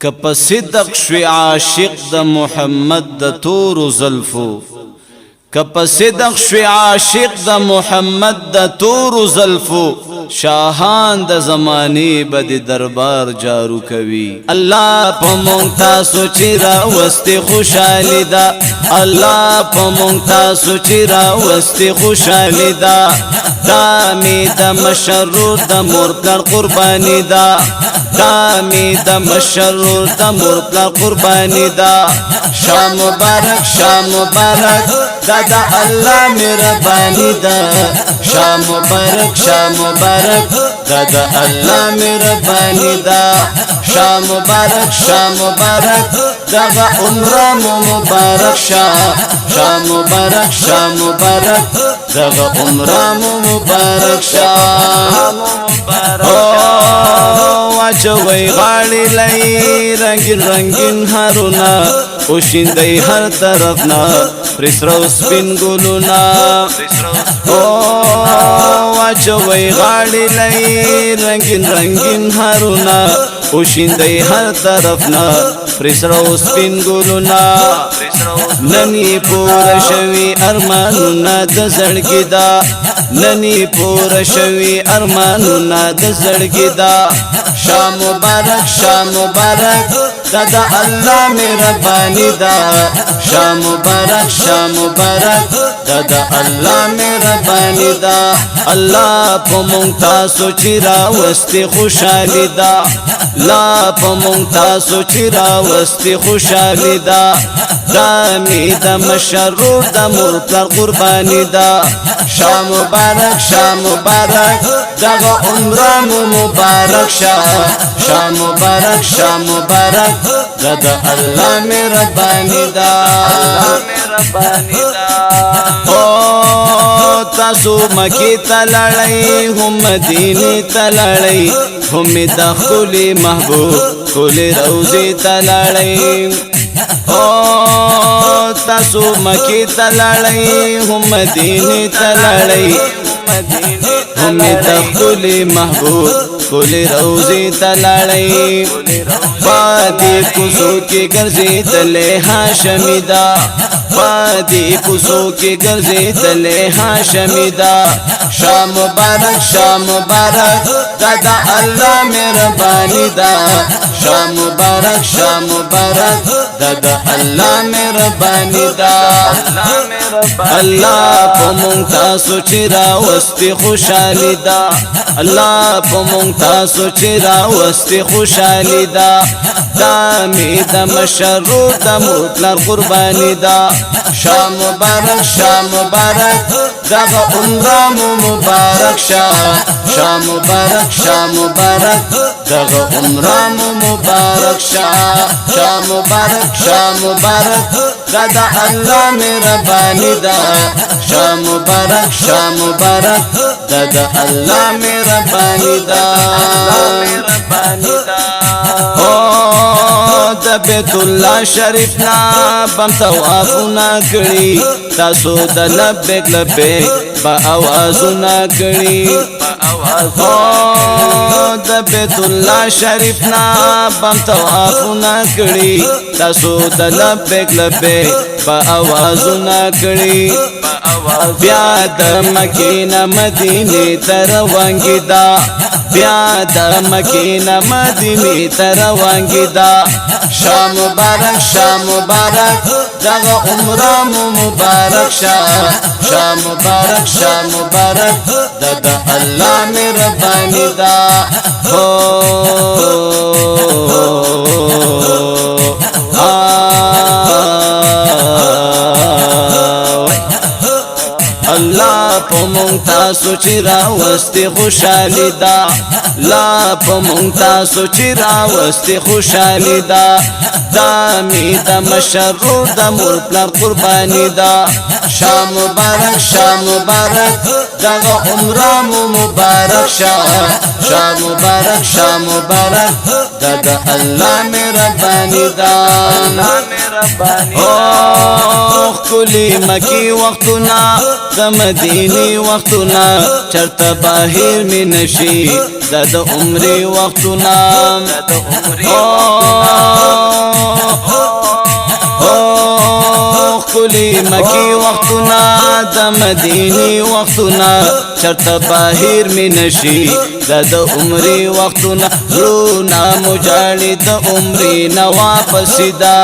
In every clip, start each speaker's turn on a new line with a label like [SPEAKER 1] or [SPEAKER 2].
[SPEAKER 1] کپ صدق شوی عاشق د محمد د تور زلفو کپ صدق شوی عاشق د محمد د تور زلفو شاهان د زمانی بد دربار جارو کوي الله په مونږ تاسو چې راوستي خوشالي دا الله په مونږ تاسو چې راوستي خوشالي دا دامي د مشرور د مرګر قرباني دا دامي د مشرور د مرګر قرباني دا شام مبارک دا الله مهرباني دا شام مبارک دا الله مهرباني دا شام مبارک دا عمره مبارک شام مبارک دا عمره مبارک واچوي غاړي لای رنگین هارونا اوشیندای هر طرف نا پرسرو سپین ګلونا واچوي غاړي لای رنگین هارونا اوشیندای هر طرف نا پرسرو سپین ګلونا ننی پور شوی ارمانونا د زړګي دا ننی پور شوی ارمانونا د زړګي دا شام مبارک دا الله مهرباني دا شام مبارک دا الله مهرباني دا الله په مونږ تاسو چې راوستي خوشالي دا لا په مونږ تاسو چې راوستي خوشالي دا دامي د مشرور د مرګر قرباني دا شام مبارک دا عمره مبارک شام مبارک دا الله مهرباني دا او تاسو مکی تلړی هم مدینه تلړی هم د خپل محبوب کول روزي تلړی او تاسو مکی تلړی هم مدینه تلړی هم د خپل محبوب کول روزي تلړی پادی کوزو کې ګرځي تله هاشمی دا پادی کوزو کې ګرځي تله هاشمی دا شام مبارک دا الله مهرباني دا شام مبارک دا الله مهرباني دا الله په مونږ تاسو چې راوستي خوشالي دا الله په مونږ تاسو چې راوستي خوشالي دا دامي د مشرور د مطلق قرباني دا شام مبارک دا عمره مبارک شام مبارک دا عمره مبارک شام مبارک دا الله مهرباني دا شام مبارک دا الله مهرباني دا د بیت الله شریف نا بم توافونه کړی تاسو د لبیک با اوازونه کړی د بیت الله شریف نا بم توافونه کړی تاسو د لبیک با اوازونه کړی بیا د مکې نه مدینه تر روانګی دا بیا د مکې نه مدینه تر روانګی دا شام مبارک دا عمره مبارک شام مبارک دا الله مهرباني دا الله په مونږ تاسو چې راوستي خوشالي دا لا په مونږ تاسو چې راوستي خوشالي دا دامي د مشرور د مرګر قرباني دا شام مبارک دا عمره مبارک شام مبارک دا الله مهرباني دا او کلی مکی وختنا د مدینه وختنا چرته بهر می نشي د عمر وختنا او ټولي مکی وختونه د مدینی وختونه چرته بهیر می نشي د عمرې وختونه زړونه مو جاړي د عمرې نه واپس دا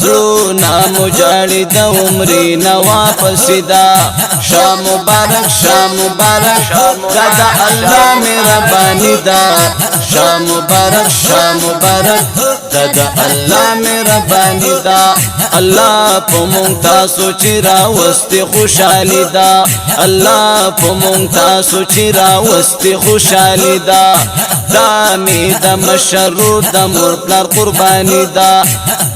[SPEAKER 1] زړونه مو جاړي د عمرې نه واپس دا شاه مبارک شاه مبارک دا د الله مهرباني دا شاه مبارک شاه مبارک دا د الله مهرباني دا الله په مونږ تاسو چې راوستي خوشالي دا الله په مونږ تاسو چې راوستي خوشالي دا دا می د مشرور د مور پلار قرباني دا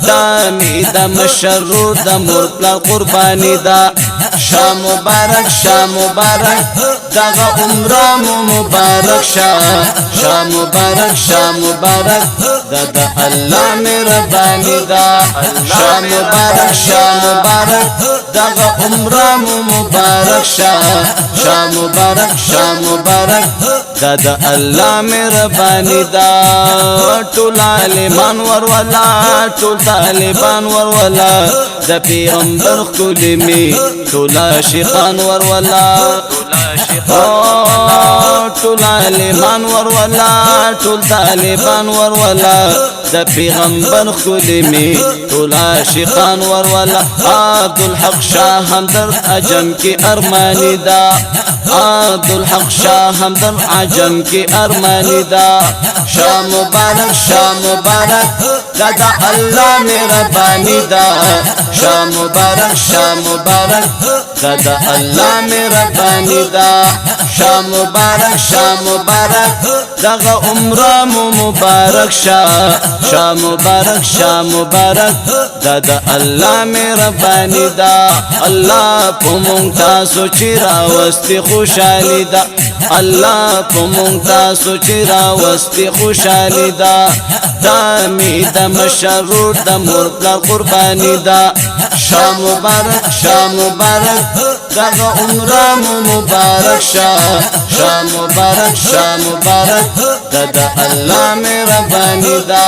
[SPEAKER 1] دا می د مشرور د مور پلار قرباني دا شاه مبارک شاه مبارک دغه عمره مبارک شاه مبارک شاه مبارک د الله مهرباني دا شاه مبارک شاه مبارک دغه عمره مبارک شاه مبارک شاه مبارک د الله مهرباني دا ټول عالمان ورولا ټول طالبان ورولا د پیغمبر کلمې ټول عاشقان ورولا ټول عالمان ورولا ټول طالبان ورولا د پیغمبر کلمې ټول عاشقان ورولا عبدالحق شاه همدرد عجم کې ارمانی دا عبدالحق شاه همدرد عجم کې ارمانی دا شاه مبارک شاه مبارک دا د الله مهرباني دا شاه مبارک شاه مبارک دا د الله مهرباني دا شاه مبارک شاه مبارک دغه عمره مبارک شاه مبارک شاه مبارک دا د الله مهرباني دا الله په مونږ تاسو چې راوستي خوشالي دا الله په مونږ تاسو چې راوستي خوشالي دا دا می د مشرور د مور پلار قرباني دا شاه مبارک شاه مبارک دغه عمره مبارک شاه مبارک شاه مبارک دا د الله مهرباني دا